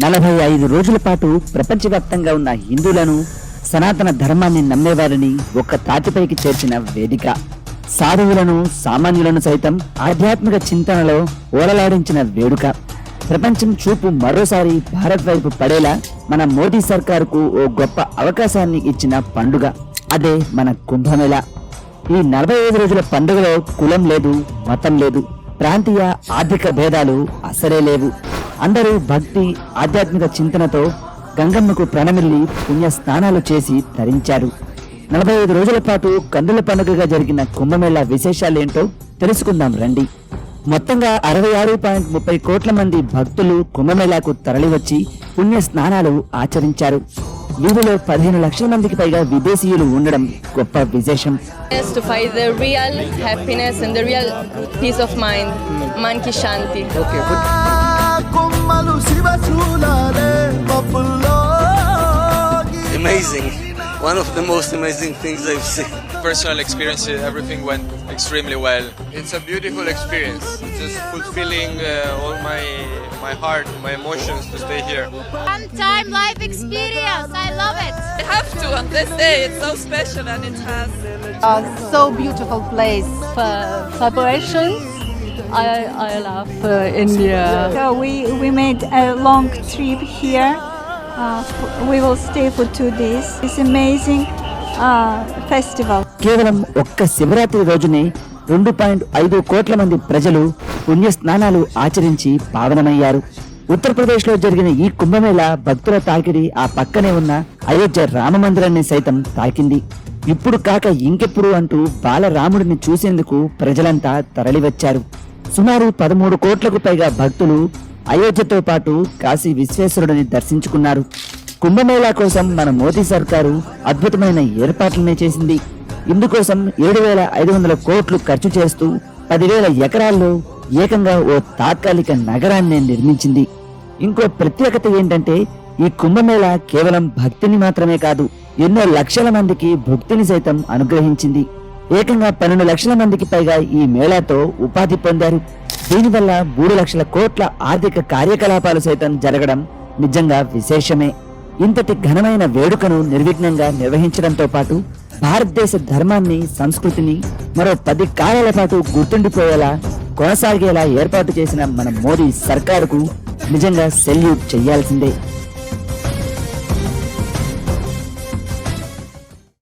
45 రోజుల పాటు ప్రపంచవ్యాప్తంగా ఉన్న హిందువులను, సనాతన ధర్మాన్ని నమ్మేవారిని ఒక్క తాటిపైకి చేర్చిన వేదిక. సాధువులను, సామాన్యులను సైతం ఆధ్యాత్మిక చింతనలో ఓలలాడించిన వేడుక. ప్రపంచం చూపు మరోసారి భారత్ వైపు పడేలా మన మోదీ సర్కారుకు ఓ గొప్ప అవకాశాన్ని ఇచ్చిన పండుగ. అదే మన కుంభమేళా. ఈ 45 రోజుల పండుగలో కులం లేదు, మతం లేదు, ప్రాంతీయ ఆర్థిక భేదాలు అసలే లేవు. అందరూ భక్తి, ఆధ్యాత్మిక చింతనతో గంగమ్మకు ప్రణమిల్లి పుణ్య స్నానాలు చేసి తరించారు. 45 రోజుల పాటు కందుల పండుగగా జరిగిన కుంభమేళా విశేషాలేంటో తెలుసుకుందాం రండి. మొత్తంగా 66.30 కోట్ల మంది భక్తులు కుంభమేళాకు తరలివచ్చి పుణ్య స్నానాలు ఆచరించారు. వీరిలో 15 లక్షల మందికి పైగా విదేశీయులు ఉండడం గొప్ప విశేషం. To find the real happiness and the real peace of mind. Man ki shanti. Okay, good. Amazing. One of the most amazing things I've seen. Personal experience, everything went extremely well. It's a beautiful experience. It's just fulfilling all my heart, my emotions to stay here. One-time life experience. I love it. I have to on this day. It's so special and it has so beautiful place. Celebrations. I love India. So we made a long trip here. We will stay for 2 days. It's amazing festival. కేవలం ఒక్క శివరాత్రి రోజునే 2.5 కోట్ల మంది ప్రజలు పుణ్య స్నానాలు ఆచరించి పావనమయ్యారు. ఉత్తరప్రదేశ్ లో జరిగిన ఈ కుంభమేళా భక్తుల తాకిడి ఆ పక్కనే ఉన్న అయోధ్య రామ మందిరాన్ని సైతం తాకింది. ఇప్పుడు కాక ఇంకెప్పుడు అంటూ బాలరాముడిని చూసేందుకు ప్రజలంతా తరలివచ్చారు. సుమారు 13 కోట్లకు పైగా భక్తులు అయోధ్యతో పాటు కాశీ విశ్వేశ్వరుడిని దర్శించుకున్నారు. కుంభమేళా కోసం మన మోదీ సర్కారు అద్భుతమైన ఏర్పాట్లనే చేసింది. ఇందుకోసం 7,500 కోట్లు ఖర్చు చేస్తూ 10,000 ఎకరాల్లో ఏకంగా ఓ తాత్కాలిక నగరాన్ని నిర్మించింది. ఇంకో ప్రత్యేకత ఏంటంటే ఈ కుంభమేళా కేవలం భక్తిని మాత్రమే కాదు, ఎన్నో లక్షల మందికి భుక్తిని సైతం అనుగ్రహించింది. ఏకంగా 12 లక్షల మందికి పైగా ఈ మేళాతో ఉపాధి పొందారు. దీనివల్ల 3 లక్షల కోట్ల ఆర్థిక కార్యకలాపాలు సైతం జరగడం నిజంగా విశేషమే. ఇంతటి ఘనమైన వేడుకను నిర్విఘ్నంగా నిర్వహించడంతో పాటు భారతదేశ ధర్మాన్ని, సంస్కృతిని మరో 10 కాలాల పాటు గుర్తుండిపోయేలా కొనసాగేలా ఏర్పాటు చేసిన మన మోదీ సర్కారుకు నిజంగా సెల్యూట్ చేయాల్సిందే.